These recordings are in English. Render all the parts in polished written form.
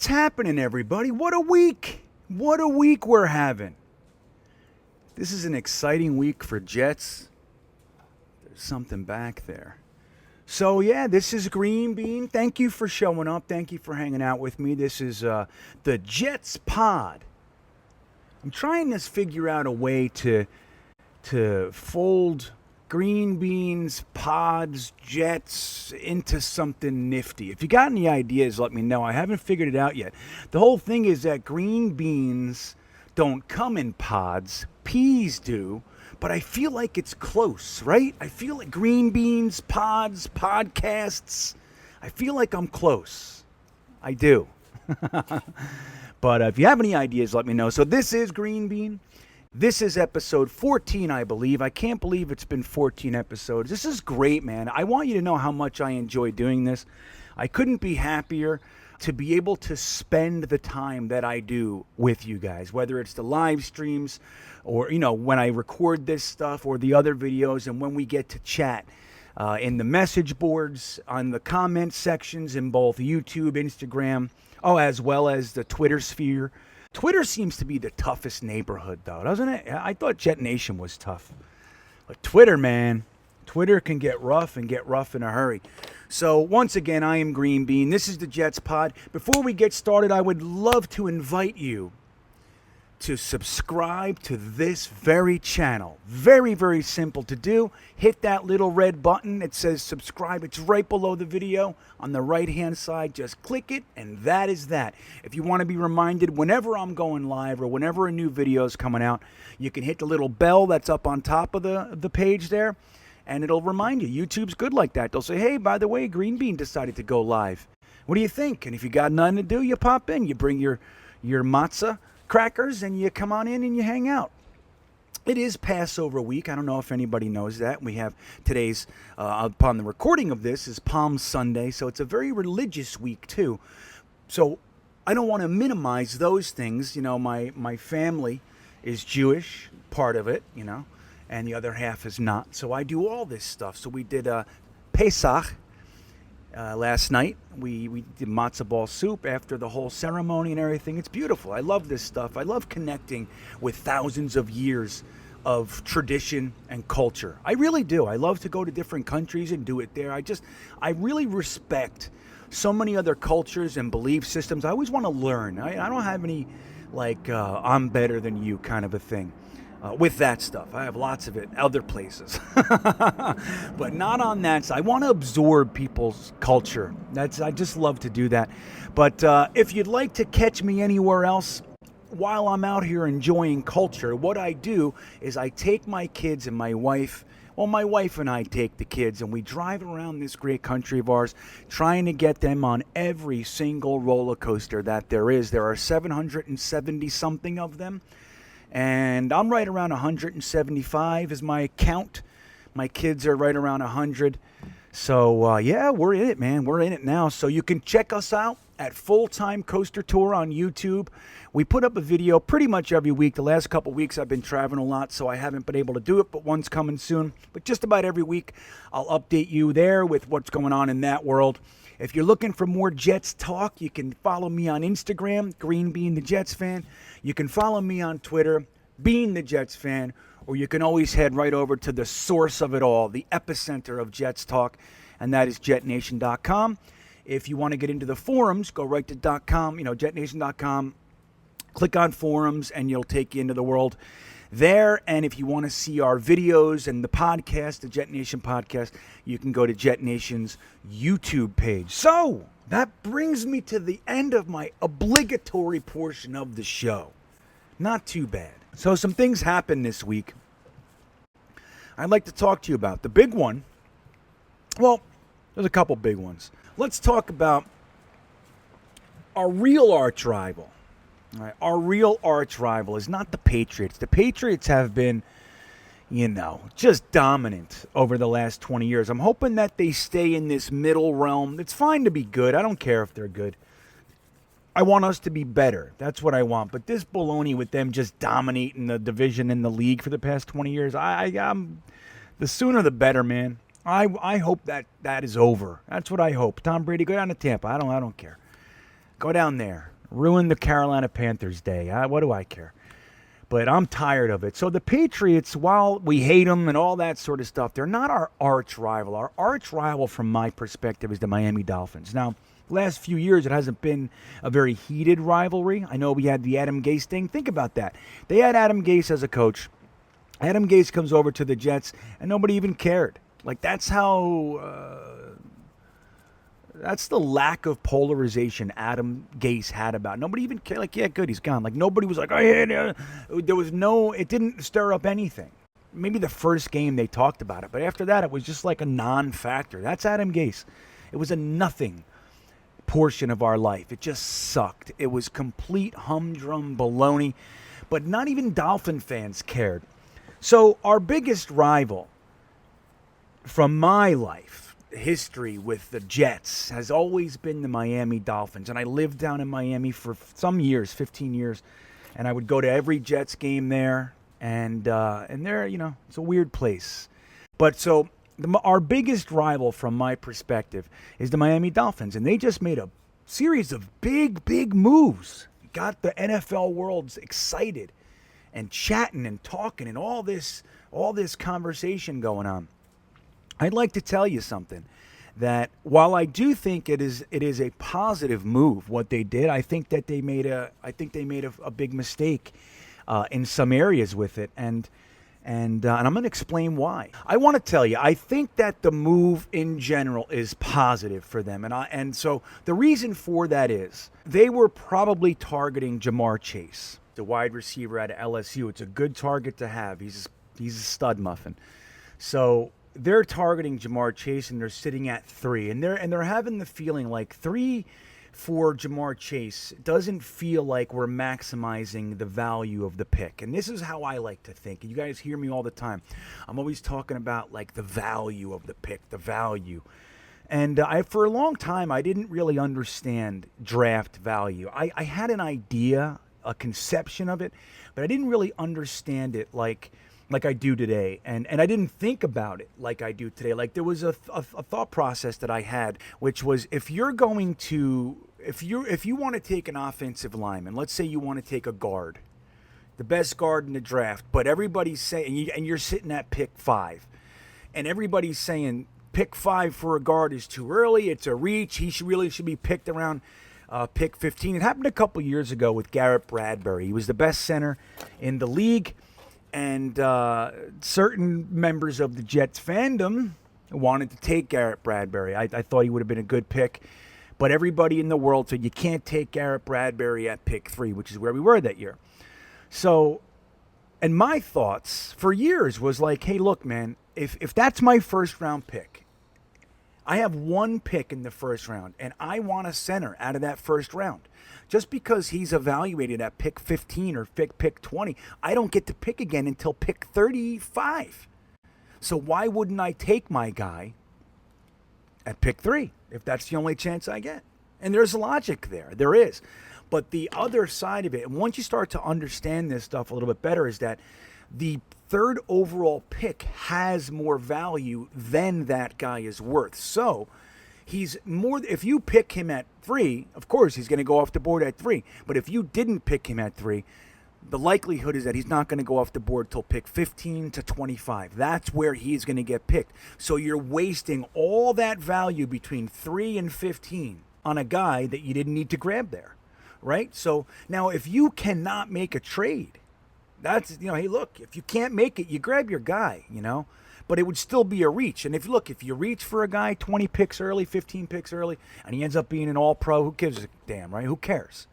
What's happening, everybody? What a week! What a week we're having. This is an exciting week for Jets. There's something back there. So, yeah, this is Green Bean. Thank you for showing up. Thank you for hanging out with me. This is the Jets pod. I'm trying to figure out a way to fold Green Bean's, pods, Jets into something nifty. If you got any ideas, let me know. I haven't figured it out yet. The whole thing is that Green Beans don't come in pods. Peas do. But I feel like it's close, right? I feel like Green Beans, pods, podcasts. I feel like I'm close. I do. But if you have any ideas, let me know. So this is Green Bean. This is episode 14, I believe. I can't believe it's been 14 episodes. This is great, man. I want you to know how much I enjoy doing this. I couldn't be happier to be able to spend the time that I do with you guys, whether it's the live streams or, when I record this stuff or the other videos, and when we get to chat in the message boards, on the comment sections in both YouTube, Instagram, as well as the Twitter sphere. Twitter seems to be the toughest neighborhood, though, doesn't it? I thought Jetnation was tough. But Twitter, man, Twitter can get rough and get rough in a hurry. So, once again, I am Green Bean. This is the Jets Pod. Before we get started, I would love to invite you to subscribe to this very channel. Very, very simple to do. Hit that little red button. It says subscribe. It's right below the video on the right-hand side. Just click it, and that is that. If you want to be reminded whenever I'm going live or whenever a new video is coming out, you can hit the little bell that's up on top of the page there, and it'll remind you. YouTube's good like that. They'll say, hey, by the way, Green Bean decided to go live. What do you think? And if you got nothing to do, you pop in. You bring your matzah crackers and you come on in and you hang out. It is Passover week. I don't know if anybody knows that. We have today's, upon the recording of this, is Palm Sunday, so it's a very religious week too. So I don't want to minimize those things. My family is Jewish, part of it, and the other half is not. So I do all this stuff. So we did Pesach last night. We did matzo ball soup after the whole ceremony and everything. It's beautiful. I love this stuff. I love connecting with thousands of years of tradition and culture. I really do. I love to go to different countries and do it there. I really respect so many other cultures and belief systems. I always want to learn. I don't have any I'm better than you kind of a thing. With that stuff. I have lots of it other places. But not on that side. I want to absorb people's culture. I just love to do that. But if you'd like to catch me anywhere else while I'm out here enjoying culture, what I do is I take my kids and my wife. Well, my wife and I take the kids and we drive around this great country of ours trying to get them on every single roller coaster that there is. There are 770 something of them. And I'm right around 175 is my count. My kids are right around 100. So, yeah, we're in it, man. We're in it now. So you can check us out at Full-Time Coaster Tour on YouTube. We put up a video pretty much every week. The last couple weeks I've been traveling a lot, so I haven't been able to do it, but one's coming soon. But just about every week I'll update you there with what's going on in that world. If you're looking for more Jets talk, you can follow me on Instagram, Green Bean the Jets Fan. You can follow me on Twitter, Bean the Jets Fan, or you can always head right over to the source of it all, the epicenter of Jets talk, and that is Jetnation.com. If you want to get into the forums, go right to .com, Jetnation.com, click on forums, and you'll take you into the world there. And if you want to see our videos and the podcast, the Jet Nation podcast, you can go to Jet Nation's YouTube page. So that brings me to the end of my obligatory portion of the show. Not too bad. So some things happened this week I'd like to talk to you about. The big one, well, there's a couple big ones. Let's talk about our real arch rival. All right, our real arch rival is not the Patriots. The Patriots have been, just dominant over the last 20 years. I'm hoping that they stay in this middle realm. It's fine to be good. I don't care if they're good. I want us to be better. That's what I want. But this baloney with them just dominating the division in the league for the past 20 years, I'm the sooner the better, man. I hope that is over. That's what I hope. Tom Brady, go down to Tampa. I don't care. Go down there. Ruin the Carolina Panthers' day. What do I care? But I'm tired of it. So the Patriots, while we hate them and all that sort of stuff, they're not our arch rival. Our arch rival, from my perspective, is the Miami Dolphins. Now, the last few years, it hasn't been a very heated rivalry. I know we had the Adam Gase thing. Think about that. They had Adam Gase as a coach. Adam Gase comes over to the Jets, and nobody even cared. Like, that's how... that's the lack of polarization Adam Gase had about it. Nobody even cared. Like, yeah, good, he's gone. Like, nobody was like, oh, yeah. There was no, it didn't stir up anything. Maybe the first game they talked about it, but after that, it was just like a non-factor. That's Adam Gase. It was a nothing portion of our life. It just sucked. It was complete humdrum baloney, but not even Dolphin fans cared. So our biggest rival from my life, history with the Jets, has always been the Miami Dolphins. And I lived down in Miami for some years, 15 years, and I would go to every Jets game there. And there, it's a weird place. But so our biggest rival from my perspective is the Miami Dolphins. And they just made a series of big moves. Got the NFL world excited and chatting and talking and all this conversation going on. I'd like to tell you something, that while I do think it is a positive move what they did, I think that they made a big mistake in some areas with it, and I'm going to explain why. I want to tell you, I think that the move in general is positive for them, and so the reason for that is they were probably targeting Jamar Chase, the wide receiver out of LSU. It's a good target to have. He's a stud muffin. So they're targeting Jamar Chase, and they're sitting at 3, and they're having the feeling like 3 for Jamar Chase doesn't feel like we're maximizing the value of the pick. And this is how I like to think. You guys hear me all the time. I'm always talking about like the value of the pick, the value. And for a long time, I didn't really understand draft value. I had an idea, a conception of it, but I didn't really understand it like I do today, and I didn't think about it like I do today. Like, there was a thought process that I had, which was, if you want to take an offensive lineman, let's say you want to take a guard, the best guard in the draft, but everybody's saying, and you're sitting at pick 5, and everybody's saying pick 5 for a guard is too early, it's a reach, he should be picked around pick 15. It happened a couple years ago with Garrett Bradbury. He was the best center in the league. And certain members of the Jets fandom wanted to take Garrett Bradbury. I thought he would have been a good pick. But everybody in the world said you can't take Garrett Bradbury at pick 3, which is where we were that year. So, and my thoughts for years was like, hey, look, man, if that's my first round pick, I have one pick in the first round, and I want a center out of that first round. Just because he's evaluated at pick 15 or pick 20, I don't get to pick again until pick 35. So why wouldn't I take my guy at pick 3 if that's the only chance I get? And there's logic there. There is. But the other side of it, and once you start to understand this stuff a little bit better, is that the third overall pick has more value than that guy is worth. So he's more, if you pick him at 3, of course he's going to go off the board at 3. But if you didn't pick him at 3, the likelihood is that he's not going to go off the board till pick 15 to 25. That's where he's going to get picked. So you're wasting all that value between 3 and 15 on a guy that you didn't need to grab there, right? So now if you cannot make a trade, that's, hey, look, if you can't make it, you grab your guy, But it would still be a reach. And if you reach for a guy 20 picks early, 15 picks early, and he ends up being an all-pro, who gives a damn, right? Who cares?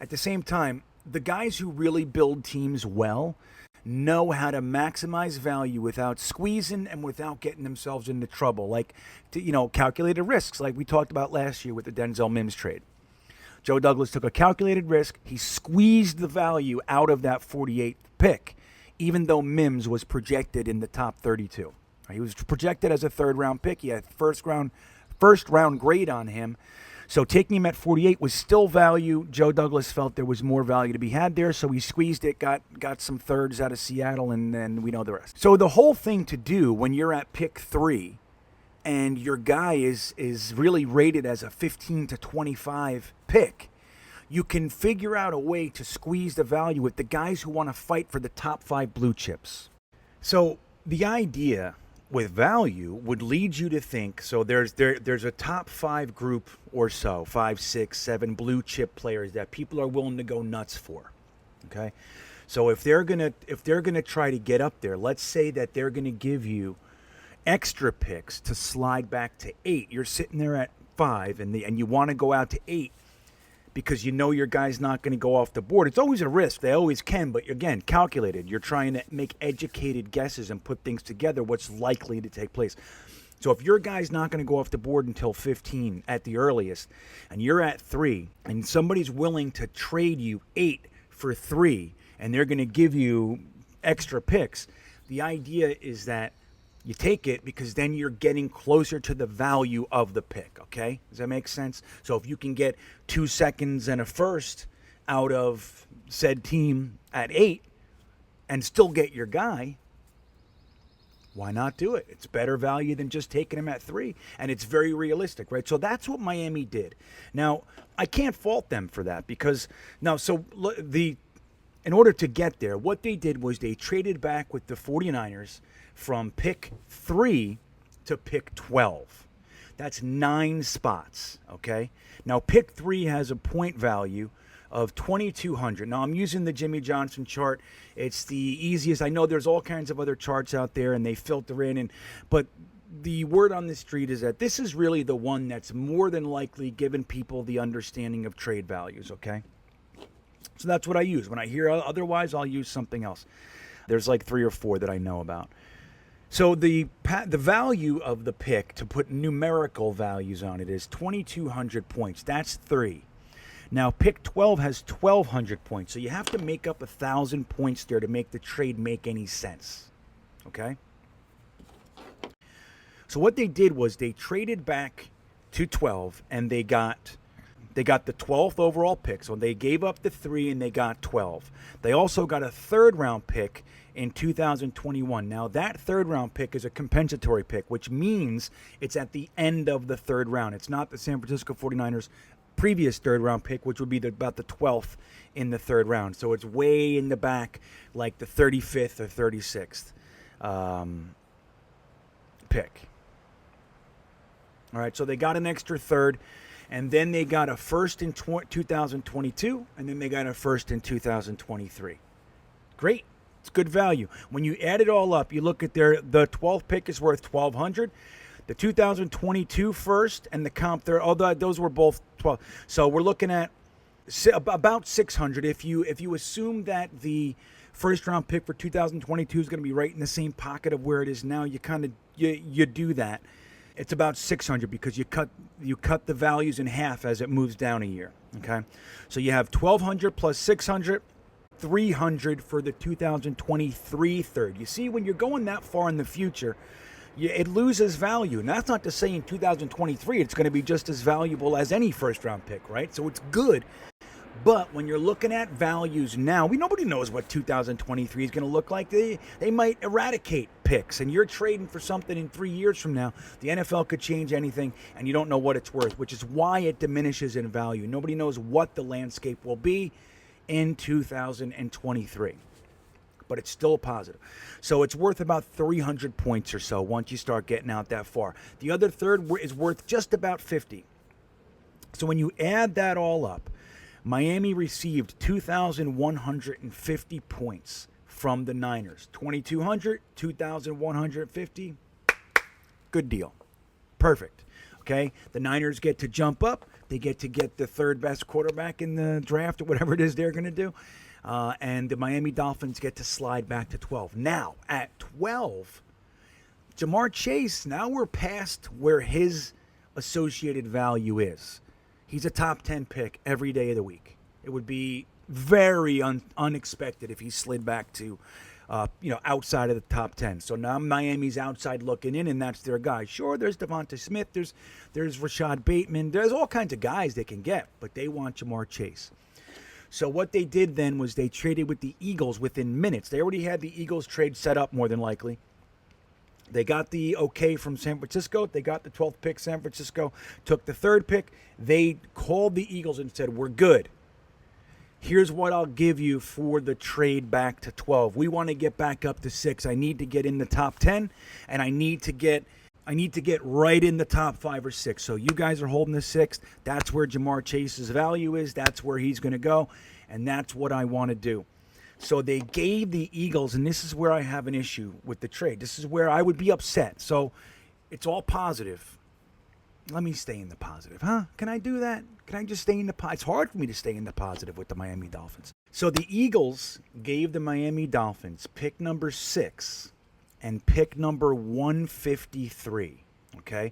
At the same time, the guys who really build teams well know how to maximize value without squeezing and without getting themselves into trouble. Like, calculated risks, like we talked about last year with the Denzel Mims trade. Joe Douglas took a calculated risk. He squeezed the value out of that 48th pick, even though Mims was projected in the top 32. He was projected as a third-round pick. He had first round grade on him. So taking him at 48 was still value. Joe Douglas felt there was more value to be had there, so he squeezed it, got some thirds out of Seattle, and then we know the rest. So the whole thing to do when you're at pick 3 and your guy is really rated as a 15 to 25 pick, you can figure out a way to squeeze the value with the guys who want to fight for the top 5 blue chips. So the idea with value would lead you to think, so there's a top 5 group or so, 5, 6, 7 blue chip players that people are willing to go nuts for. Okay? So if they're gonna try to get up there, let's say that they're gonna give you extra picks to slide back to 8. You're sitting there at 5 and you want to go out to 8 because you know your guy's not going to go off the board. It's always a risk. They always can, but again, calculated. You're trying to make educated guesses and put things together, what's likely to take place. So if your guy's not going to go off the board until 15 at the earliest, and you're at 3, and somebody's willing to trade you 8 for 3, and they're going to give you extra picks, the idea is that you take it because then you're getting closer to the value of the pick, okay? Does that make sense? So if you can get 2 seconds and a first out of said team at 8 and still get your guy, why not do it? It's better value than just taking him at 3, and it's very realistic, right? So that's what Miami did. Now, I can't fault them for that because in order to get there, what they did was they traded back with the 49ers from pick 3 to pick 12. That's 9 spots, okay? Now, pick 3 has a point value of 2,200. Now, I'm using the Jimmy Johnson chart. It's the easiest. I know there's all kinds of other charts out there, and they filter in. But the word on the street is that this is really the one that's more than likely given people the understanding of trade values, okay? So that's what I use. When I hear otherwise, I'll use something else. There's like 3 or 4 that I know about. So the value of the pick, to put numerical values on it, is 2,200 points. That's 3. Now, pick 12 has 1,200 points. So you have to make up 1,000 points there to make the trade make any sense. Okay? So what they did was they traded back to 12, and they got the 12th overall pick. So they gave up the 3, and they got 12. They also got a 3rd round pick in 2021. Now, that 3rd round pick is a compensatory pick, which means it's at the end of the 3rd round. It's not the San Francisco 49ers previous 3rd round pick, which would be about the 12th in the 3rd round. So it's way in the back, like the 35th or 36th pick. All right, so they got an extra 3rd, and then they got a 1st in 2022, and then they got a 1st in 2023. Great. It's good value. When you add it all up, you look at the 12th pick is worth 1,200. The 2022 first and the comp there, although those were both 12. So we're looking at about 600. If you assume that the first round pick for 2022 is going to be right in the same pocket of where it is now, you do that. It's about 600 because you cut the values in half as it moves down a year. Okay, so you have 1,200 plus 600. 300 for the 2023 third. You see, when you're going that far in the future, it loses value. And that's not to say in 2023 it's going to be just as valuable as any first-round pick, right? So it's good. But when you're looking at values now, nobody knows what 2023 is going to look like. They might eradicate picks, and you're trading for something in 3 years from now. The NFL could change anything, and you don't know what it's worth, which is why it diminishes in value. Nobody knows what the landscape will be in 2023, but it's still a positive. So it's worth about 300 points or so once you start getting out that far. The other third is worth just about 50. So when you add that all up, Miami received 2,150 points from the Niners. 2,200, 2,150, good deal. Perfect. Okay, the Niners get to jump up. They get to get the 3rd best quarterback in the draft or whatever it is they're going to do. And the Miami Dolphins get to slide back to 12. Now, at 12, Jamar Chase, now we're past where his associated value is. He's a top 10 pick every day of the week. It would be very unexpected if he slid back to outside of the top 10. So now Miami's outside looking in, and that's their guy. Sure, there's Devonta Smith, there's Rashad Bateman, there's all kinds of guys they can get, but they want Jamar Chase. So what they did then was they traded with the Eagles within minutes. They already had the Eagles trade set up more than likely. They got the okay from San Francisco. They got the 12th pick. San Francisco took the 3rd pick. They called the Eagles and said, we're good. Here's what I'll give you for the trade back to 12. We want to get back up to 6. I need to get in the top 10, and I need to get right in the top 5 or 6. So you guys are holding the 6th. That's where Ja'Marr Chase's value is. That's where he's going to go, and that's what I want to do. So they gave the Eagles, and this is where I have an issue with the trade. This is where I would be upset. So it's all positive. Let me stay in the positive, huh? Can I do that? Can I just stay in the positive? It's hard for me to stay in the positive with the Miami Dolphins. So the Eagles gave the Miami Dolphins pick number 6 and pick number 153, okay?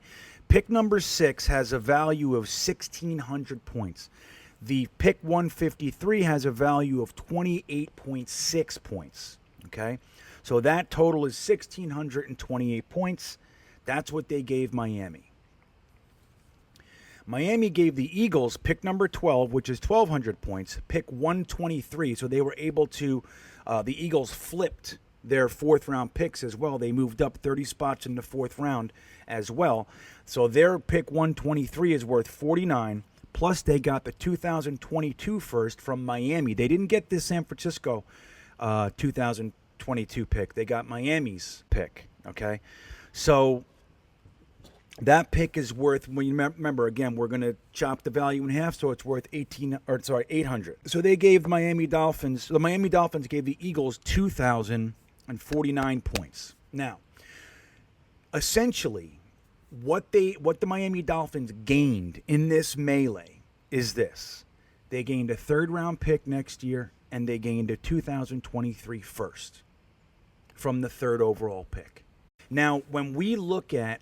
Pick number 6 has a value of 1,600 points. The pick 153 has a value of 28.6 points, okay? So that total is 1,628 points. That's what they gave Miami. Miami gave the Eagles pick number 12, which is 1,200 points, pick 123. So they were able to, the Eagles flipped their 4th-round picks as well. They moved up 30 spots in the 4th round as well. So their pick 123 is worth 49, plus they got the 2022 first from Miami. They didn't get this San Francisco 2022 pick. They got Miami's pick, okay? So that pick is worth, when you remember, again, we're going to chop the value in half, so it's worth 800. So they gave the Miami Dolphins gave the Eagles 2,049 points. Now, essentially, what the Miami Dolphins gained in this melee is this. They gained a 3rd-round pick next year, and they gained a 2023 first from the 3rd overall pick. Now, when we look at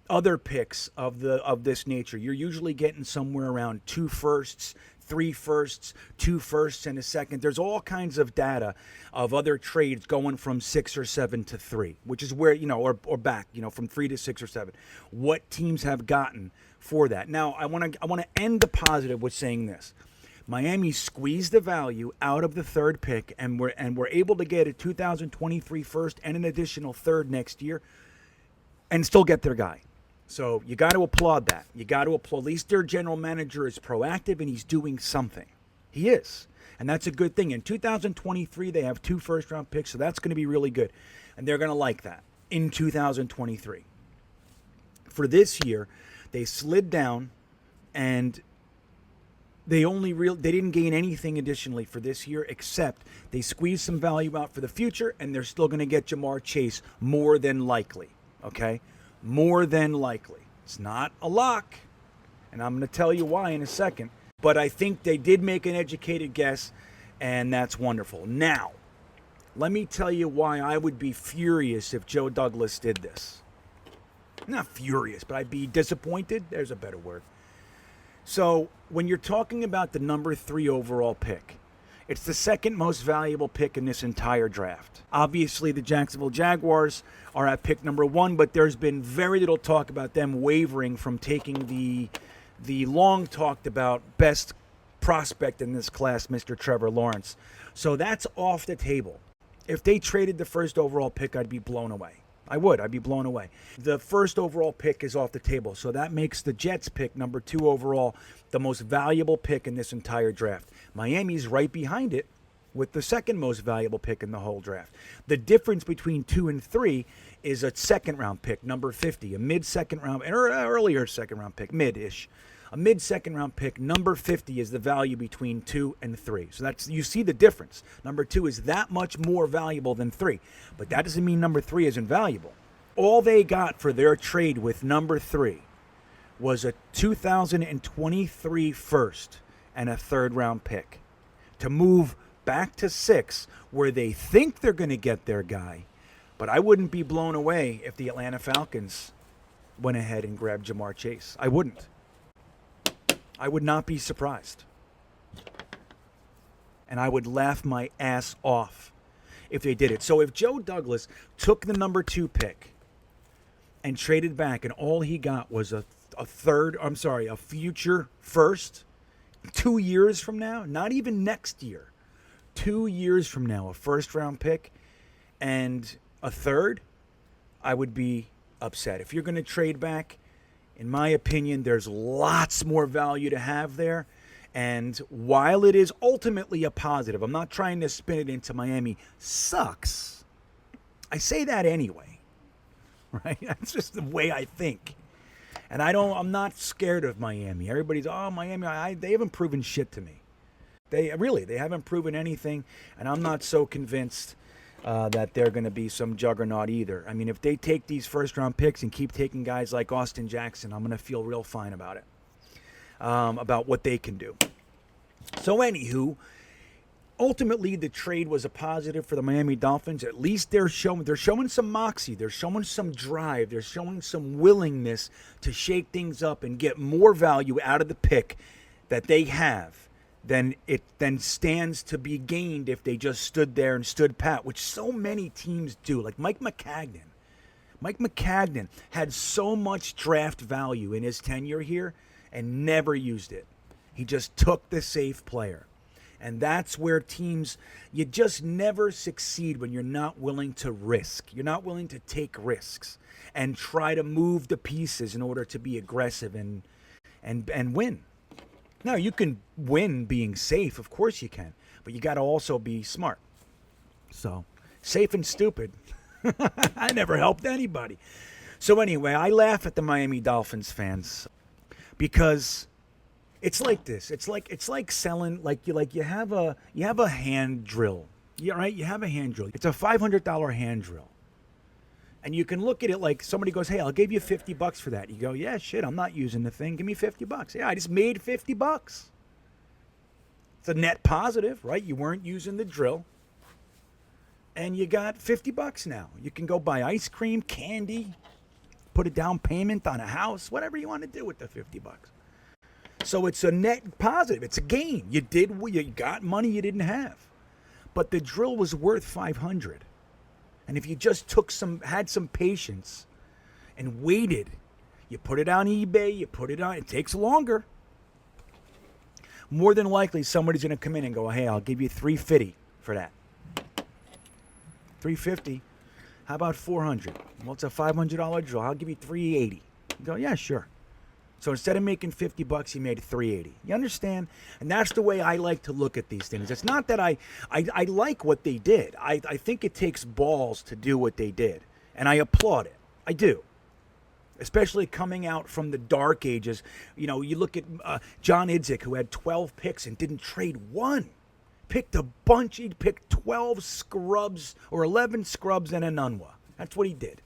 other picks of this nature, you're usually getting somewhere around 2 firsts, 3 firsts, 2 firsts, and a second. There's all kinds of data of other trades going from 6 or 7 to 3, which is where, or back, from 3 to 6 or 7. What teams have gotten for that. Now, I want to end the positive with saying this. Miami squeezed the value out of the 3rd pick, and we're able to get a 2023 first and an additional 3rd next year and still get their guy. So you got to applaud that. You got to applaud. At least their general manager is proactive and he's doing something. He is. And that's a good thing. In 2023, they have 2 first-round picks, so that's going to be really good. And they're going to like that in 2023. For this year, they slid down and they didn't gain anything additionally for this year, except they squeezed some value out for the future, and they're still going to get Ja'Marr Chase more than likely. Okay? More than likely. It's not a lock, and I'm going to tell you why in a second, but I think they did make an educated guess, and that's wonderful. Now, let me tell you why I would be furious if Joe Douglas did this. Not furious, but I'd be disappointed. There's a better word. So, when you're talking about the number 3 overall pick, it's the 2nd most valuable pick in this entire draft. Obviously, the Jacksonville Jaguars are at pick number 1, but there's been very little talk about them wavering from taking the long-talked-about best prospect in this class, Mr. Trevor Lawrence. So that's off the table. If they traded the 1st overall pick, I'd be blown away. I'd be blown away. The 1st overall pick is off the table, so that makes the Jets pick, number 2 overall, the most valuable pick in this entire draft. Miami's right behind it with the 2nd most valuable pick in the whole draft. The difference between 2 and 3 is a 2nd-round pick, number 50, a mid-2nd round, or earlier 2nd-round pick, mid-ish. A mid-2nd round pick, number 50 is the value between 2 and 3. So you see the difference. Number 2 is that much more valuable than 3. But that doesn't mean number 3 isn't valuable. All they got for their trade with number 3 was a 2023 first and a 3rd-round pick to move back to 6, where they think they're going to get their guy. But I wouldn't be blown away if the Atlanta Falcons went ahead and grabbed Ja'Marr Chase. I wouldn't. I would not be surprised. And I would laugh my ass off if they did it. So if Joe Douglas took the number 2 pick and traded back, and all he got was a future first, 2 years from now, not even next year, 2 years from now, a 1st-round pick and a 3rd, I would be upset. If you're going to trade back, in my opinion, there's lots more value to have there, And while it is ultimately a positive, I'm not trying to spin it into Miami sucks. I say that anyway, right? That's just the way I think. And I'm not scared of Miami. Everybody's, oh, Miami, they haven't proven shit to me. They haven't proven anything. And I'm not so convinced that they're going to be some juggernaut either. I mean, if they take these first-round picks and keep taking guys like Austin Jackson, I'm going to feel real fine about it, about what they can do. So, anywho, ultimately the trade was a positive for the Miami Dolphins. At least they're showing some moxie. They're showing some drive. They're showing some willingness to shake things up and get more value out of the pick that they have than stands to be gained if they just stood there and stood pat, which so many teams do. Like Mike Maccagnan. Mike Maccagnan had so much draft value in his tenure here and never used it. He just took the safe player. And that's where teams, you just never succeed when you're not willing to risk. You're not willing to take risks and try to move the pieces in order to be aggressive and win. Now, you can win being safe. Of course you can. But you got to also be smart. So, safe and stupid. I never helped anybody. So anyway, I laugh at the Miami Dolphins fans because it's like this. It's like selling, you have a hand drill. Yeah, right? You have a hand drill. It's a $500 hand drill. And you can look at it like somebody goes, hey, I'll give you $50 for that. You go, yeah, shit, I'm not using the thing. Give me $50. Yeah, I just made $50. It's a net positive, right? You weren't using the drill. And you got $50 now. You can go buy ice cream, candy, put a down payment on a house, whatever you want to do with the $50. So it's a net positive. It's a gain. You got money you didn't have. But the drill was worth $500. And if you just had some patience and waited, you put it on eBay, it takes longer. More than likely, somebody's going to come in and go, hey, I'll give you $350 for that. $350. How about $400? Well, it's a $500 drill. I'll give you $380. You go, yeah, sure. So instead of making $50, you made $380. You understand? And that's the way I like to look at these things. It's not that I like what they did. I think it takes balls to do what they did. And I applaud it. I do. Especially coming out from the dark ages. You know, you look at John Idzik, who had 12 picks and didn't trade one. Picked a bunch. He picked 12 scrubs or 11 scrubs and a Nunwa. That's what he did.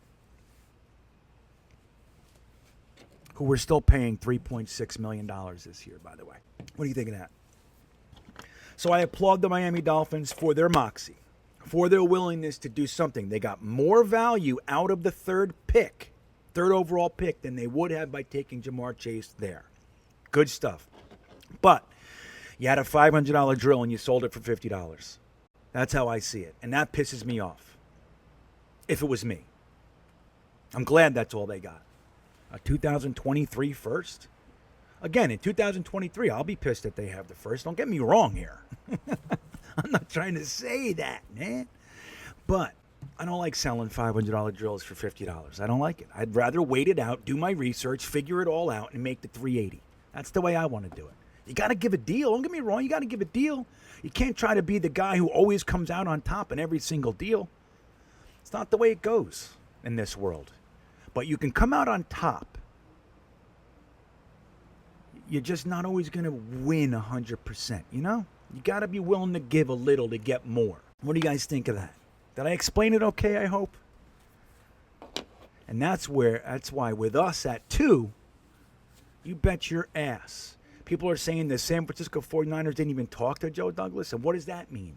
Who we're still paying $3.6 million this year, by the way. What do you think of that? So I applaud the Miami Dolphins for their moxie, for their willingness to do something. They got more value out of the third overall pick, than they would have by taking Jamar Chase there. Good stuff. But you had a $500 drill and you sold it for $50. That's how I see it. And that pisses me off. If it was me. I'm glad that's all they got. A 2023 first? Again, in 2023, I'll be pissed that they have the first. Don't get me wrong here. I'm not trying to say that, man. But I don't like selling $500 drills for $50. I don't like it. I'd rather wait it out, do my research, figure it all out, and make the $380. That's the way I want to do it. You got to give a deal. Don't get me wrong. You got to give a deal. You can't try to be the guy who always comes out on top in every single deal. It's not the way it goes in this world. But you can come out on top. You're just not always going to win 100%, you know? You got to be willing to give a little to get more. What do you guys think of that? Did I explain it okay, I hope? And that's why with us at 2, you bet your ass. People are saying the San Francisco 49ers didn't even talk to Joe Douglas. And what does that mean?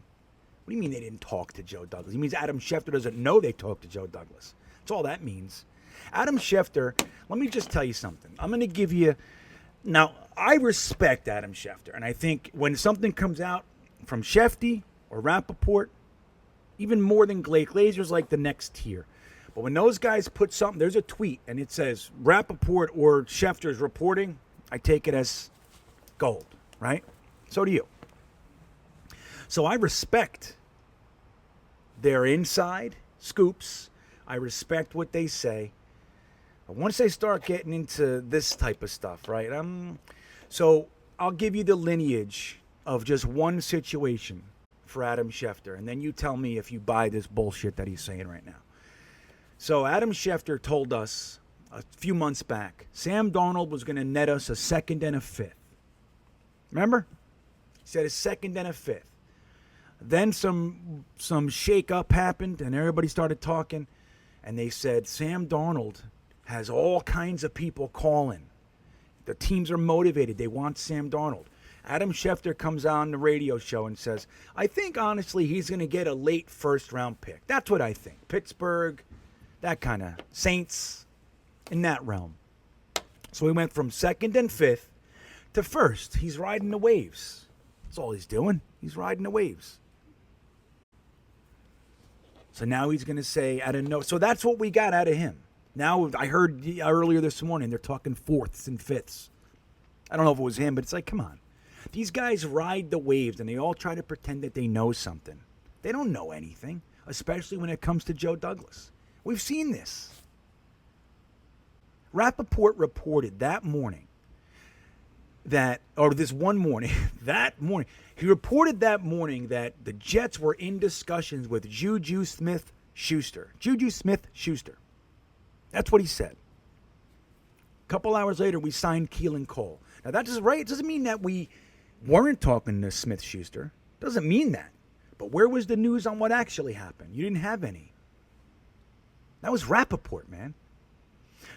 What do you mean they didn't talk to Joe Douglas? It means Adam Schefter doesn't know they talked to Joe Douglas. That's all that means. Adam Schefter, let me just tell you something. I'm going to give you... Now, I respect Adam Schefter. And I think when something comes out from Shefty or Rappaport, even more than Glazer's like the next tier. But when those guys put something... There's a tweet, and it says Rappaport or Schefter's reporting, I take it as gold, right? So do you. So I respect their inside scoops. I respect what they say. But once they start getting into this type of stuff, right? So I'll give you the lineage of just one situation for Adam Schefter, and then you tell me if you buy this bullshit that he's saying right now. So Adam Schefter told us a few months back, Sam Darnold was going to net us a second and a fifth. Remember? He said a second and a fifth. Then some shake-up happened, and everybody started talking, and they said Sam Darnold has all kinds of people calling. The teams are motivated. They want Sam Darnold. Adam Schefter comes on the radio show and says, I think, honestly, he's going to get a late first-round pick. That's what I think. Pittsburgh, that kind of Saints, in that realm. So he went from second and fifth to first. He's riding the waves. That's all he's doing. He's riding the waves. So now he's going to say, I don't know. So that's what we got out of him. Now, I heard earlier this morning, they're talking fourths and fifths. I don't know if it was him, but it's like, come on. These guys ride the waves, and they all try to pretend that they know something. They don't know anything, especially when it comes to Joe Douglas. We've seen this. Rappaport reported that morning that, or this one morning, that morning, he reported that morning that the Jets were in discussions with Juju Smith-Schuster. Juju Smith-Schuster. That's what he said. A couple hours later, we signed Keelan Cole. Now, that is right. It doesn't mean that we weren't talking to Smith-Schuster. Doesn't mean that. But where was the news on what actually happened? You didn't have any. That was Rappaport, man.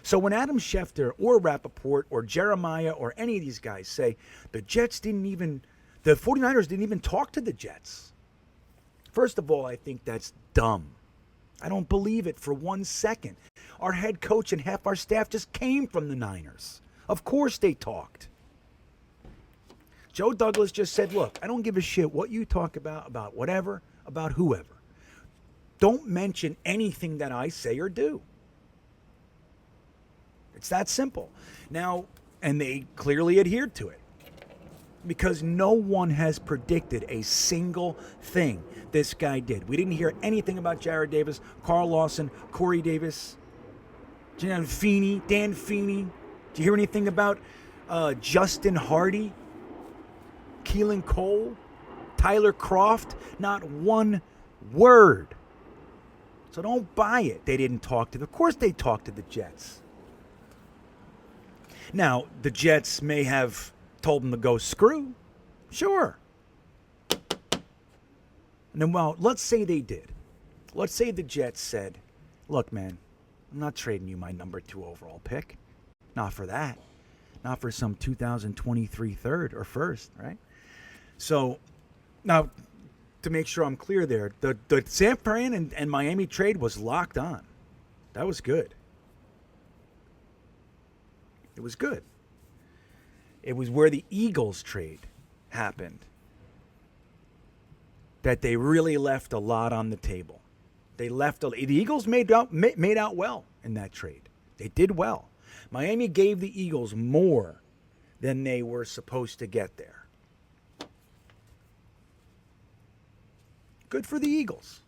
So when Adam Schefter or Rappaport or Jeremiah or any of these guys say the 49ers didn't even talk to the Jets. First of all, I think that's dumb. I don't believe it for 1 second. Our head coach and half our staff just came from the Niners. Of course they talked. Joe Douglas just said, look, I don't give a shit what you talk about whatever, about whoever. Don't mention anything that I say or do. It's that simple. Now, and they clearly adhered to it. Because no one has predicted a single thing this guy did. We didn't hear anything about Jared Davis, Carl Lawson, Corey Davis, Dan Feeney. Did you hear anything about Justin Hardy, Keelan Cole, Tyler Kroft? Not one word. So don't buy it. They didn't talk to them. Of course they talked to the Jets. Now, the Jets may have told them to go screw. Sure. And then, well, let's say they did. Let's say the Jets said, look, man, I'm not trading you my number 2 overall pick. Not for that. Not for some 2023 third or first, right? So, now, to make sure I'm clear there, the San Fran and Miami trade was locked on. That was good. It was good. It was where the Eagles trade happened that they really left a lot on the table. The Eagles made out well in that trade. They did well. Miami gave the Eagles more than they were supposed to get there. Good for the Eagles.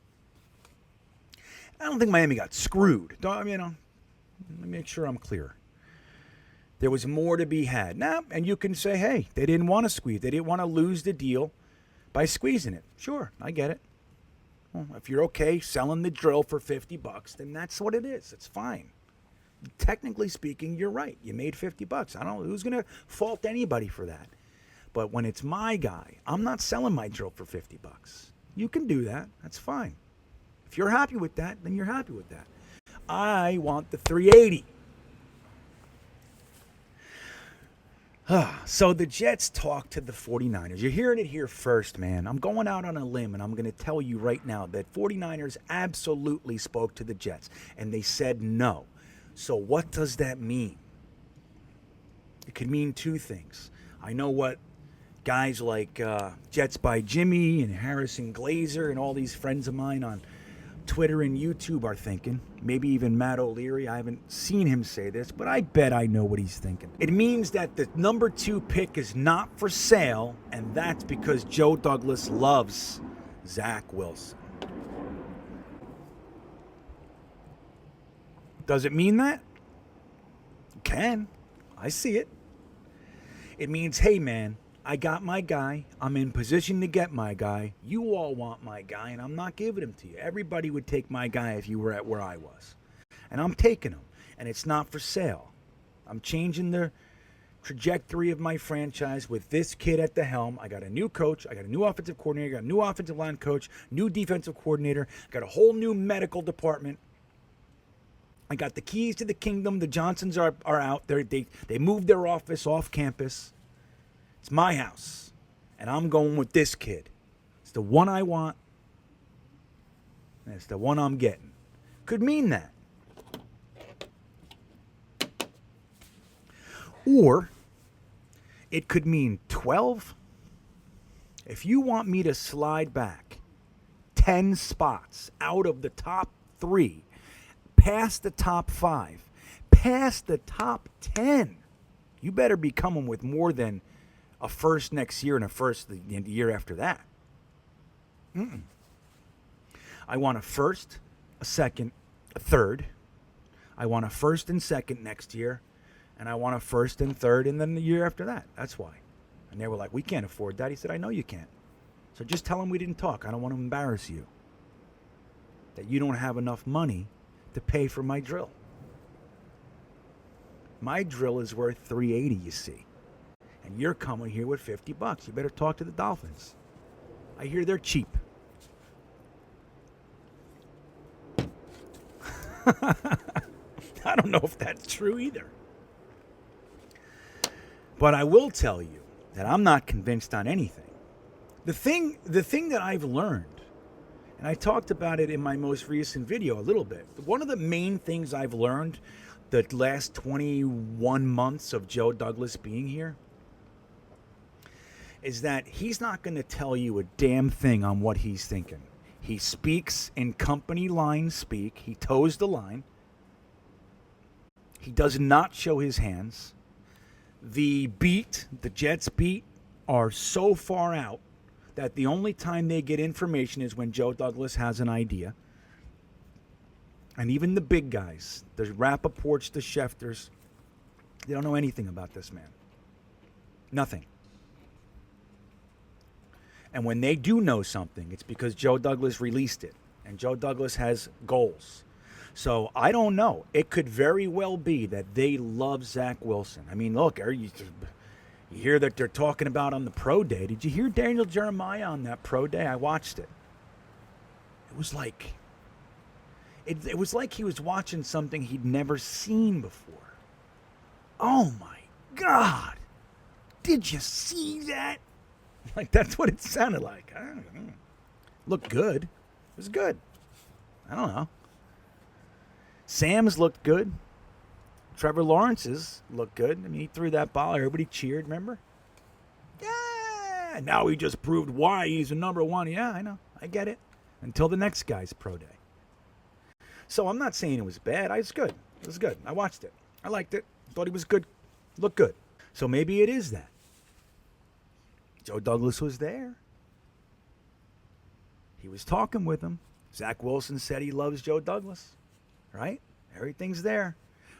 I don't think Miami got screwed. Let me make sure I'm clear. There was more to be had. Now, and you can say, hey, they didn't want to squeeze. They didn't want to lose the deal by squeezing it. Sure, I get it. Well, if you're okay selling the drill for $50, then that's what it is. It's fine. Technically speaking, you're right. You made $50. I don't know who's going to fault anybody for that. But when it's my guy, I'm not selling my drill for $50. You can do that. That's fine. If you're happy with that, then you're happy with that. I want the 380. So the Jets talked to the 49ers. You're hearing it here first, man. I'm going out on a limb, and I'm going to tell you right now that 49ers absolutely spoke to the Jets, and they said no. So what does that mean? It could mean two things. I know what guys like Jets by Jimmy and Harrison Glazer and all these friends of mine on Twitter and YouTube are thinking. Maybe even Matt O'Leary. I haven't seen him say this, but I bet I know what he's thinking. It means that the number 2 pick is not for sale, and that's because Joe Douglas loves Zach Wilson. Does it mean that? It can. I see it. It means, hey, man, I got my guy. I'm in position to get my guy. You all want my guy, and I'm not giving him to you. Everybody would take my guy if you were at where I was. And I'm taking him, and it's not for sale. I'm changing the trajectory of my franchise with this kid at the helm. I got a new coach. I got a new offensive coordinator. I got a new offensive line coach, new defensive coordinator. I got a whole new medical department. I got the keys to the kingdom. The Johnsons are out there. They moved their office off campus. It's my house, and I'm going with this kid. It's the one I want, and it's the one I'm getting. Could mean that. Or it could mean 12. If you want me to slide back 10 spots out of the top 3, past the top 5, past the top 10, you better be coming with more than a first next year and a first the year after that. I want a first, a second, a third. I want a first and second next year, and I want a first and third, and then the year after that. That's why. And they were like, we can't afford that. He said, I know you can't. So just tell him we didn't talk. I don't want to embarrass you. That you don't have enough money to pay for my drill. My drill is worth $380, you see. And you're coming here with $50. You better talk to the Dolphins. I hear they're cheap. I don't know if that's true either. But I will tell you that I'm not convinced on anything. The thing that I've learned, and I talked about it in my most recent video a little bit, one of the main things I've learned the last 21 months of Joe Douglas being here is that he's not going to tell you a damn thing on what he's thinking. He speaks in company line speak. He toes the line. He does not show his hands. The Jets beat, are so far out that the only time they get information is when Joe Douglas has an idea. And even the big guys, the Rappaports, the Schefters, they don't know anything about this man. Nothing. And when they do know something, it's because Joe Douglas released it. And Joe Douglas has goals. So I don't know. It could very well be that they love Zach Wilson. I mean, look, you hear that they're talking about on the pro day. Did you hear Daniel Jeremiah on that pro day? I watched it. It was like he was watching something he'd never seen before. Oh my God. Did you see that? Like, that's what it sounded like. I don't know. Looked good. It was good. I don't know. Sam's looked good. Trevor Lawrence's looked good. I mean, he threw that ball. Everybody cheered, remember? Yeah. Now he just proved why he's the number one. Yeah, I know. I get it. Until the next guy's pro day. So I'm not saying it was bad. It was good. It was good. I watched it. I liked it. Thought he was good. Looked good. So maybe it is that. Joe Douglas was there. He was talking with him. Zach Wilson said he loves Joe Douglas. Right? Everything's there.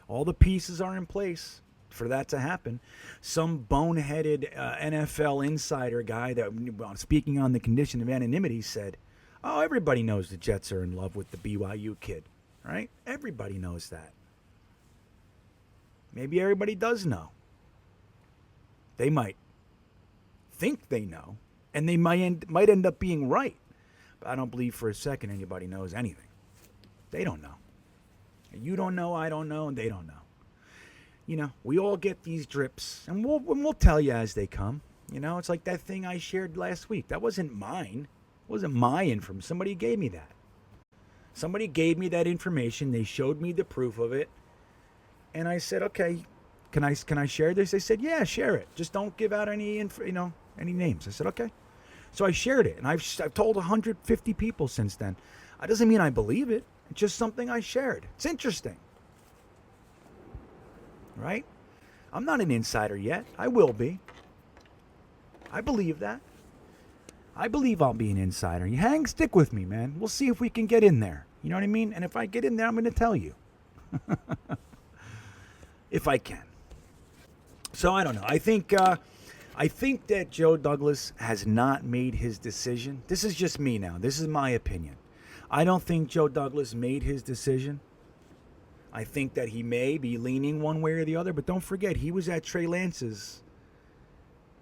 All the pieces are in place for that to happen. Some boneheaded NFL insider guy that, speaking on the condition of anonymity, said, oh, everybody knows the Jets are in love with the BYU kid. Right? Everybody knows that. Maybe everybody does know. They might think they know, and they might end up being right. But I don't believe for a second anybody knows anything. They don't know. You don't know, I don't know, and they don't know. You know, we all get these drips, and we'll tell you as they come. You know, it's like that thing I shared last week. That wasn't mine. It wasn't my information. Somebody gave me that. Somebody gave me that information. They showed me the proof of it. And I said, okay, can I share this? They said, yeah, share it. Just don't give out any any names. I said, okay. So I shared it, and I've told 150 people since then. That doesn't mean I believe it. It's just something I shared. It's interesting. Right? I'm not an insider yet. I will be. I believe that. I believe I'll be an insider. You stick with me, man. We'll see if we can get in there. You know what I mean? And if I get in there, I'm going to tell you. If I can. So I don't know. I think I think that Joe Douglas has not made his decision. This is just me now. This is my opinion. I don't think Joe Douglas made his decision. I think that he may be leaning one way or the other, but don't forget, he was at Trey Lance's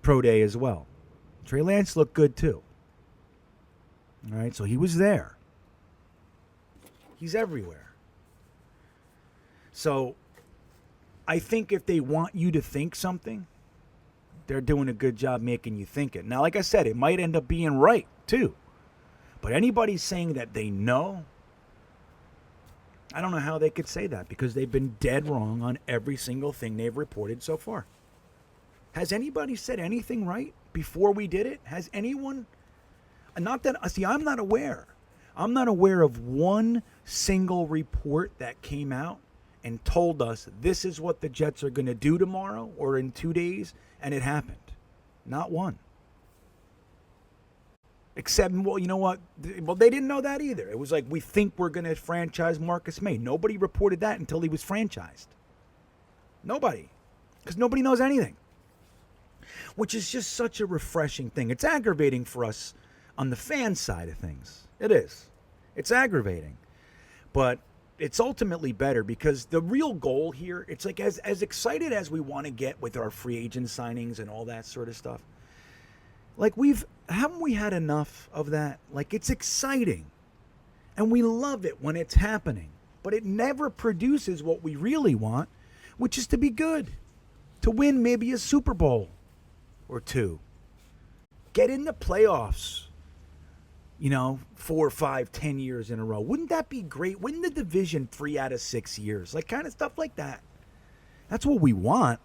pro day as well. Trey Lance looked good too. All right, so he was there. He's everywhere. So I think if they want you to think something, they're doing a good job making you think it. Now, like I said, it might end up being right too. But anybody saying that they know, I don't know how they could say that, because they've been dead wrong on every single thing they've reported so far. Has anybody said anything right before we did it? Has anyone? Not that, see, I'm not aware. I'm not aware of one single report that came out and told us this is what the Jets are going to do tomorrow or in 2 days, and it happened. Not one. Except, well, you know what? Well, they didn't know that either. It was like, we think we're going to franchise Marcus May. Nobody reported that until he was franchised. Nobody. Because nobody knows anything. Which is just such a refreshing thing. It's aggravating for us on the fan side of things. It is. It's aggravating. But it's ultimately better, because the real goal here, it's like as excited as we want to get with our free agent signings and all that sort of stuff. Like, haven't we had enough of that? Like, it's exciting. And we love it when it's happening. But it never produces what we really want, which is to be good. To win maybe a Super Bowl or two. Get in the playoffs, 4, 5, 10 years in a row. Wouldn't that be great? Win the division 3 out of 6 years. Like, kind of stuff like that. That's what we want.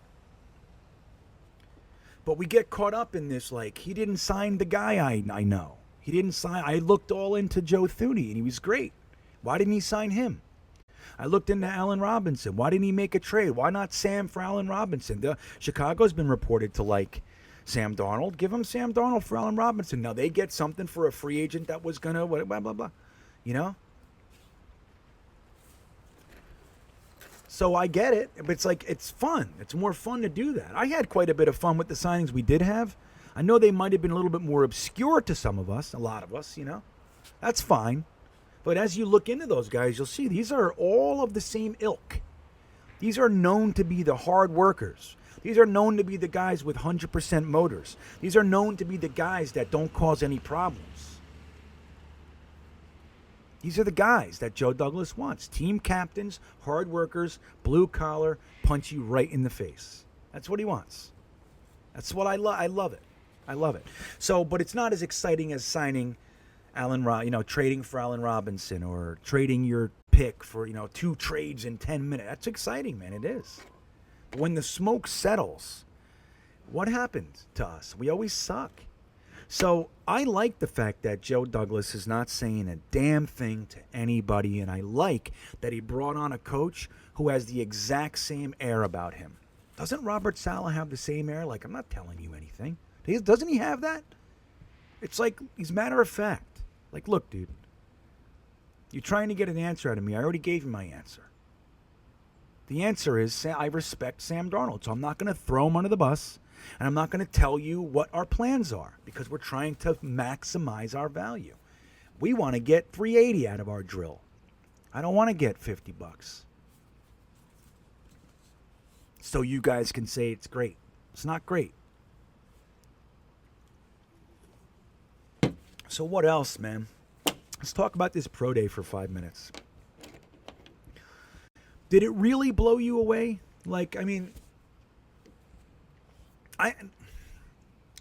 But we get caught up in this, like, he didn't sign the guy I know. He didn't sign. I looked all into Joe Thuney, and he was great. Why didn't he sign him? I looked into Allen Robinson. Why didn't he make a trade? Why not Sam for Allen Robinson? Chicago's been reported to like Sam Darnold. Give him Sam Darnold for Allen Robinson. Now they get something for a free agent that was going to blah, blah, blah. So I get it, but it's like, it's fun. It's more fun to do that. I had quite a bit of fun with the signings we did have. I know they might have been a little bit more obscure to some of us, a lot of us, That's fine. But as you look into those guys, you'll see these are all of the same ilk. These are known to be the hard workers. These are known to be the guys with 100% motors. These are known to be the guys that don't cause any problems. These are the guys that Joe Douglas wants. Team captains, hard workers, blue collar, punch you right in the face. That's what he wants. That's what I love. I love it. I love it. So, but it's not as exciting as signing trading for Allen Robinson, or trading your pick for, 2 trades in 10 minutes. That's exciting, man. It is. But when the smoke settles, what happens to us? We always suck. So I like the fact that Joe Douglas is not saying a damn thing to anybody, and I like that he brought on a coach who has the exact same air about him. Doesn't Robert Saleh have the same air? Like, I'm not telling you anything. Doesn't he have that? It's like, he's matter of fact. Like, look, dude, you're trying to get an answer out of me. I already gave you my answer. The answer is, I respect Sam Darnold, so I'm not going to throw him under the bus, and I'm not going to tell you what our plans are, because we're trying to maximize our value. We want to get $380 out of our drill. I don't want to get $50. So you guys can say it's great. It's not great. So what else, man? Let's talk about this pro day for 5 minutes. Did it really blow you away? Like, I mean,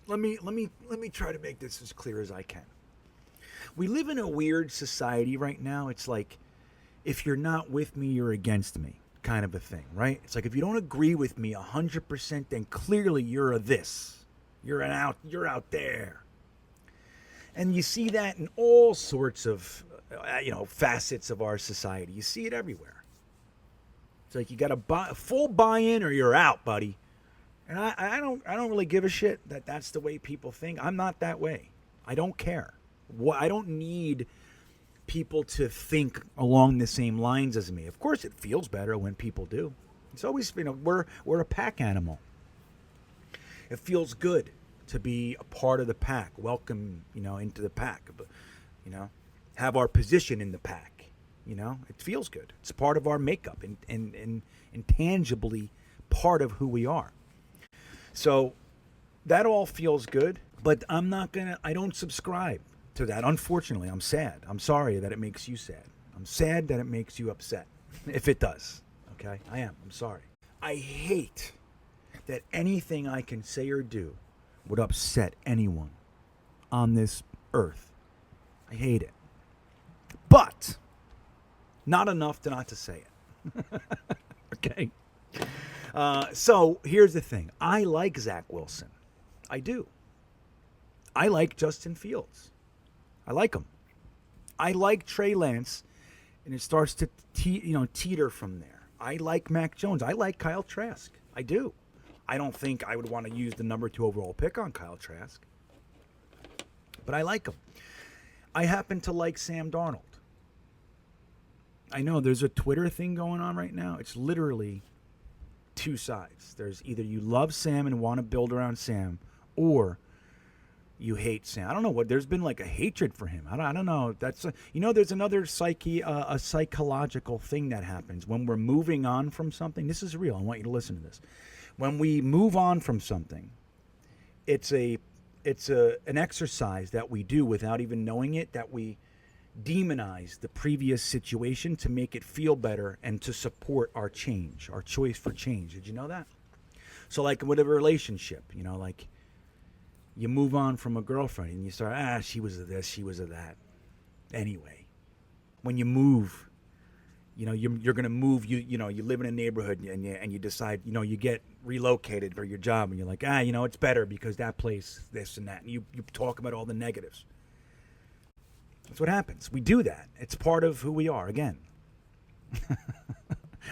let me try to make this as clear as I can. We live in a weird society right now. It's like, if you're not with me, you're against me, kind of a thing, right? It's like, if you don't agree with me 100%, then clearly you're a this. You're out there. And you see that in all sorts of, facets of our society. You see it everywhere. It's like, you got a full buy-in or you're out, buddy. And I don't really give a shit that that's the way people think. I'm not that way. I don't care. I don't need people to think along the same lines as me. Of course, it feels better when people do. It's always, we're a pack animal. It feels good to be a part of the pack. Welcome, into the pack. You know, have our position in the pack. It feels good. It's part of our makeup and intangibly part of who we are. So that all feels good, but I don't subscribe to that. Unfortunately, I'm sad. I'm sorry that it makes you sad. I'm sad that it makes you upset. If it does, okay? I am. I'm sorry. I hate that anything I can say or do would upset anyone on this earth. I hate it. But not enough to not to say it. Okay? So here's the thing. I like Zach Wilson. I do. I like Justin Fields. I like him. I like Trey Lance, and it starts to teeter from there. I like Mac Jones. I like Kyle Trask. I do. I don't think I would want to use the number 2 overall pick on Kyle Trask, but I like him. I happen to like Sam Darnold. I know there's a Twitter thing going on right now. It's literally two sides. There's either you love Sam and want to build around Sam, or you hate Sam. I don't know what. There's been like a hatred for him. I don't know. That's there's another a psychological thing that happens when we're moving on from something. This is real. I want you to listen to this. When we move on from something, it's an exercise that we do without even knowing it, that we demonize the previous situation to make it feel better and to support our change, our choice for change. Did you know that? So like with a relationship, like you move on from a girlfriend and you start, she was of this, she was of that. Anyway, when you move, you're going to move, you live in a neighborhood and you decide, you get relocated for your job and you're like, it's better because that place, this and that. And you talk about all the negatives. That's what happens. We do that. It's part of who we are, again.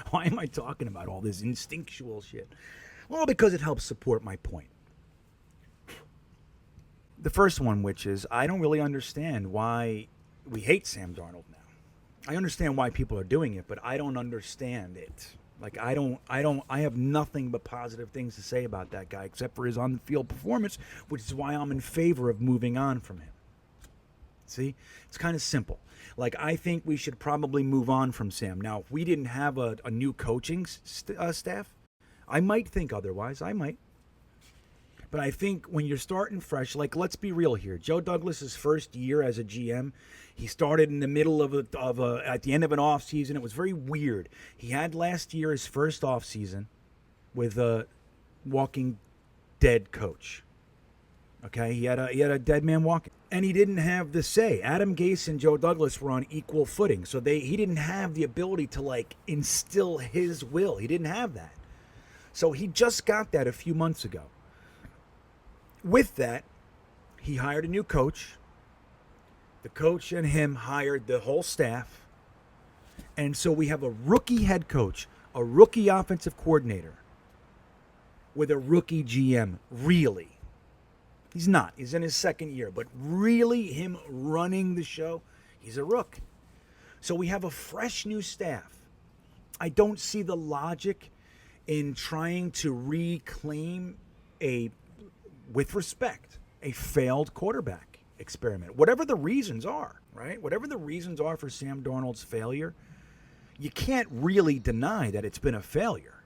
Why am I talking about all this instinctual shit? Well, because it helps support my point. The first one, which is, I don't really understand why we hate Sam Darnold now. I understand why people are doing it, but I don't understand it. Like, I have nothing but positive things to say about that guy, except for his on-the-field performance, which is why I'm in favor of moving on from him. See? It's kind of simple. Like, I think we should probably move on from Sam. Now, if we didn't have a new coaching staff, I might think otherwise. I might. But I think when you're starting fresh, like, let's be real here. Joe Douglas's first year as a GM, he started in the middle of at the end of an off season. It was very weird. He had last year his first off season with a Walking Dead coach. Okay, he had a dead man walking, and he didn't have the say. Adam Gase and Joe Douglas were on equal footing, so he didn't have the ability to like instill his will. He didn't have that, so he just got that a few months ago. With that, he hired a new coach. The coach and him hired the whole staff, and so we have a rookie head coach, a rookie offensive coordinator, with a rookie GM. Really. He's not. He's in his second year. But really, him running the show, he's a rook. So we have a fresh new staff. I don't see the logic in trying to reclaim with respect, a failed quarterback experiment. Whatever the reasons are, right? Whatever the reasons are for Sam Darnold's failure, you can't really deny that it's been a failure.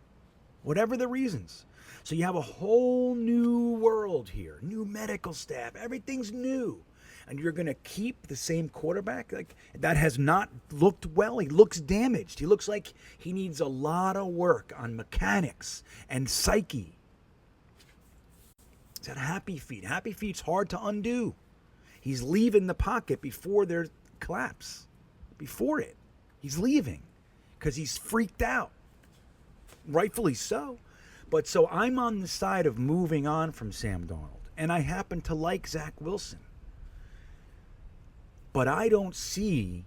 Whatever the reasons. So you have a whole new world here, new medical staff, everything's new. And you're going to keep the same quarterback? Like, that has not looked well. He looks damaged. He looks like he needs a lot of work on mechanics and psyche. He's got happy feet. Happy feet's hard to undo. He's leaving the pocket before their collapse. Before it. He's leaving because he's freaked out. Rightfully so. But so I'm on the side of moving on from Sam Darnold. And I happen to like Zach Wilson. But I don't see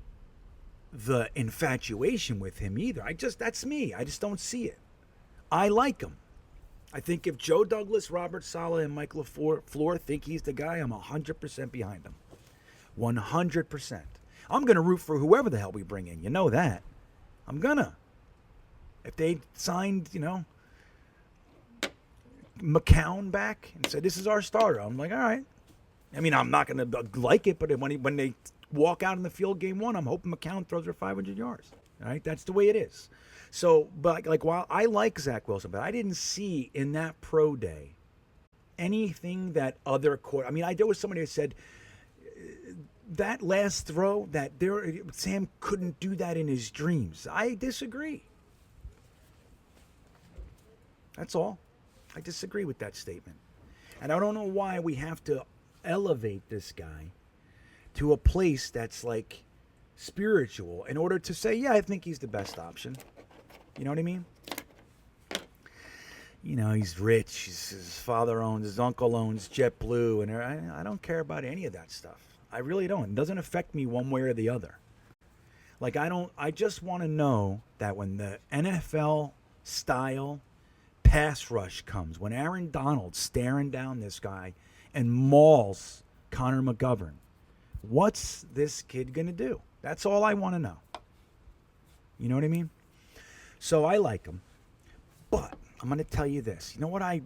the infatuation with him either. That's me. I just don't see it. I like him. I think if Joe Douglas, Robert Saleh, and Mike LaFleur think he's the guy, I'm 100% behind him. 100%. I'm going to root for whoever the hell we bring in. You know that. I'm going to. If they signed, McCown back and said, this is our starter. I'm like, all right. I mean, I'm not going to like it, but when they walk out in the field game one, I'm hoping McCown throws for 500 yards. All right, that's the way it is. So, but like while I like Zach Wilson, but I didn't see in that pro day anything that other I mean, there was somebody who said that last throw that Sam couldn't do that in his dreams. I disagree. That's all. I disagree with that statement. And I don't know why we have to elevate this guy to a place that's like spiritual in order to say, yeah, I think he's the best option. You know what I mean? You know, he's rich. His father owns, his uncle owns JetBlue, and I don't care about any of that stuff. I really don't. It doesn't affect me one way or the other. Like, I just want to know that when the NFL style pass rush comes, when Aaron Donald's staring down this guy and mauls Connor McGovern, what's this kid going to do? That's all I want to know. You know what I mean? So I like him. But I'm going to tell you this. You know what I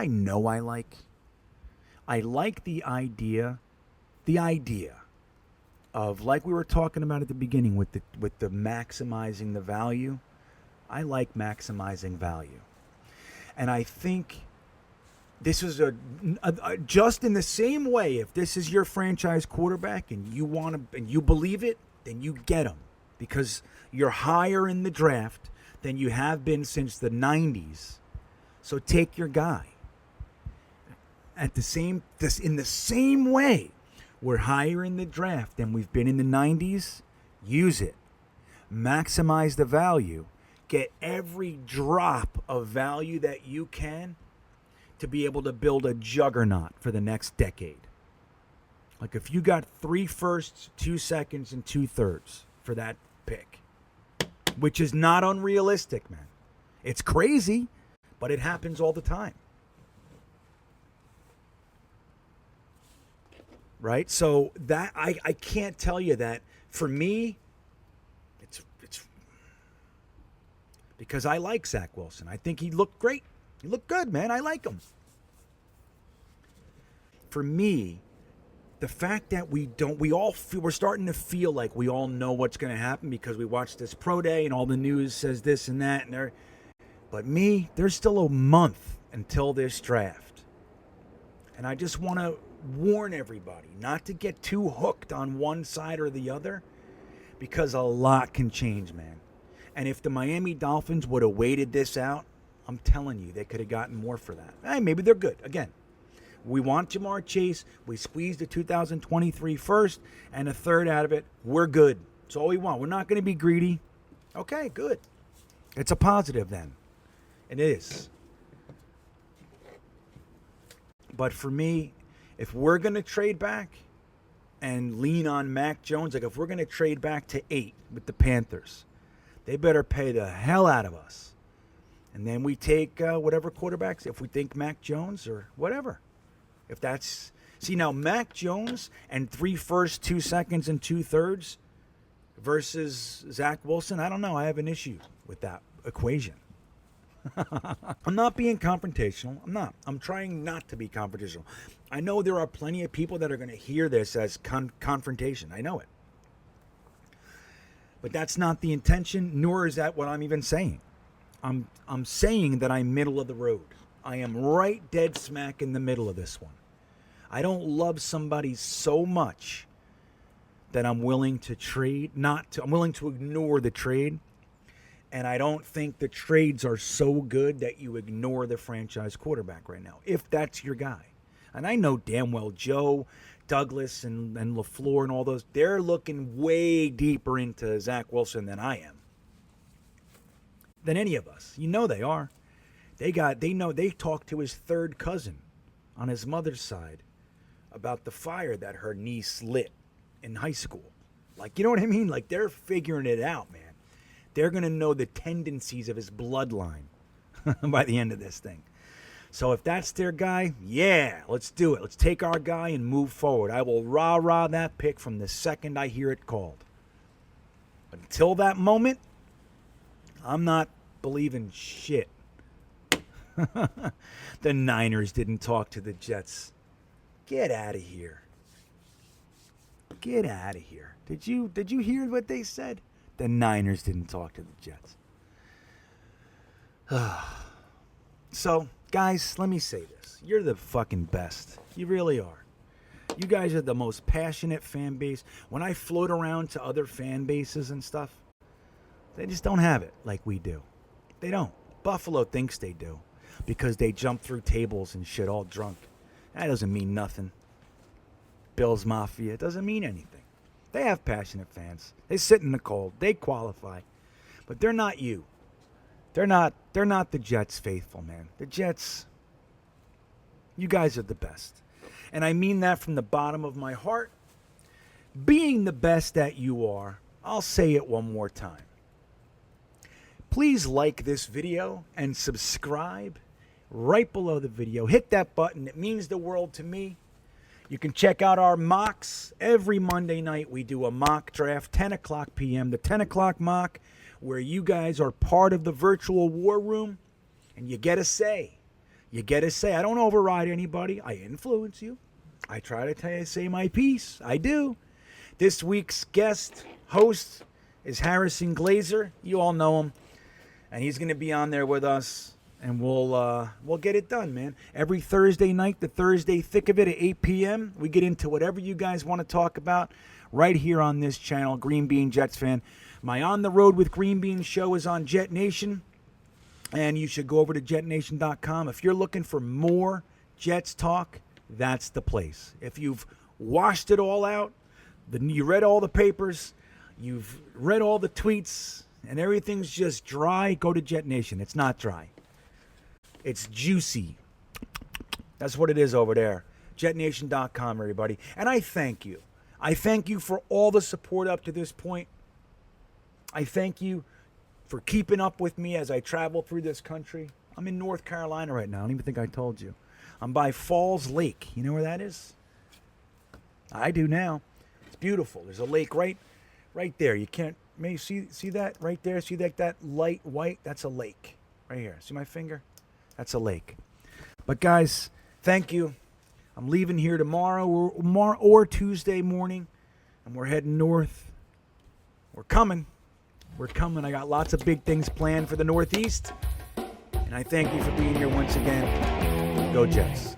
know I like? I like the idea of, like we were talking about at the beginning with the maximizing the value. I like maximizing value. And I think this is just in the same way, if this is your franchise quarterback and you believe it, then you get him because you're higher in the draft than you have been since the 90s. So take your guy. In the same way, we're higher in the draft than we've been in the 90s. Use it. Maximize the value. Get every drop of value that you can to be able to build a juggernaut for the next decade. Like if you got 3 firsts, 2 seconds, and 2 thirds for that pick, which is not unrealistic, man. It's crazy, but it happens all the time. Right? So that I can't tell you that for me, it's because I like Zach Wilson. I think he looked great. He looked good, man. I like him. For me, the fact that we're starting to feel like we all know what's going to happen because we watched this pro day and all the news says this and that but me, there's still a month until this draft. And I just want to warn everybody not to get too hooked on one side or the other because a lot can change, man. And if the Miami Dolphins would have waited this out, I'm telling you, they could have gotten more for that. Hey, maybe they're good. Again, we want Jamar Chase. We squeezed the 2023 first and a third out of it. We're good. That's all we want. We're not going to be greedy. Okay, good. It's a positive then. It is. But for me, if we're going to trade back and lean on Mac Jones, like if we're going to trade back to 8 with the Panthers, they better pay the hell out of us. And then we take whatever quarterbacks, if we think Mac Jones or whatever. If that's... See, now Mac Jones and 3 firsts, 2 seconds, and 2 thirds versus Zach Wilson, I don't know. I have an issue with that equation. I'm not being confrontational. I'm not. I'm trying not to be confrontational. I know there are plenty of people that are going to hear this as confrontation. I know it. But that's not the intention, nor is that what I'm even saying. I'm saying that I'm middle of the road. I am right dead smack in the middle of this one. I don't love somebody so much that I'm willing to trade, I'm willing to ignore the trade. And I don't think the trades are so good that you ignore the franchise quarterback right now, if that's your guy. And I know damn well Joe, Douglas, and LaFleur and all those, they're looking way deeper into Zach Wilson than I am. Than any of us. You know they are. They talked to his third cousin on his mother's side about the fire that her niece lit in high school. Like, you know what I mean? Like, they're figuring it out, man. They're going to know the tendencies of his bloodline by the end of this thing. So if that's their guy, yeah, let's do it. Let's take our guy and move forward. I will rah-rah that pick from the second I hear it called. But until that moment, I'm not believing shit. The Niners didn't talk to the Jets. Get out of here. Get out of here. Did you hear what they said? The Niners didn't talk to the Jets. So, guys, let me say this. You're the fucking best. You really are. You guys are the most passionate fan base. When I float around to other fan bases and stuff, they just don't have it like we do. They don't. Buffalo thinks they do because they jump through tables and shit all drunk. That doesn't mean nothing. Bills Mafia, it doesn't mean anything. They have passionate fans. They sit in the cold. They qualify. But they're not you. They're not the Jets faithful, man. The Jets, you guys are the best. And I mean that from the bottom of my heart. Being the best that you are, I'll say it one more time. Please like this video and subscribe right below the video. Hit that button. It means the world to me. You can check out our mocks. Every Monday night we do a mock draft, 10 o'clock p.m. The 10 o'clock mock, where you guys are part of the virtual war room, and you get a say. You get a say. I don't override anybody. I influence you. I try to say my piece. I do. This week's guest host is Harrison Glazer. You all know him. And he's going to be on there with us. And we'll get it done, man. Every Thursday night, the Thursday thick of it at 8 p.m., we get into whatever you guys want to talk about right here on this channel, Green Bean Jets Fan. My On the Road with Green Bean show is on Jetnation, and you should go over to jetnation.com. If you're looking for more Jets talk, that's the place. If you've washed it all out, you read all the papers, you've read all the tweets, and everything's just dry, go to Jetnation. It's not dry. It's juicy. That's what it is over there. Jetnation.com, everybody. And I thank you. I thank you for all the support up to this point. I thank you for keeping up with me as I travel through this country. I'm in North Carolina right now. I don't even think I told you. I'm by Falls Lake. You know where that is? I do now. It's beautiful. There's a lake right there. You can't maybe see that right there? See that light white? That's a lake. Right here. See my finger? That's a lake. But guys, thank you. I'm leaving here tomorrow or Tuesday morning, and we're heading north. We're coming. We're coming. I got lots of big things planned for the Northeast, and I thank you for being here once again. Go Jets.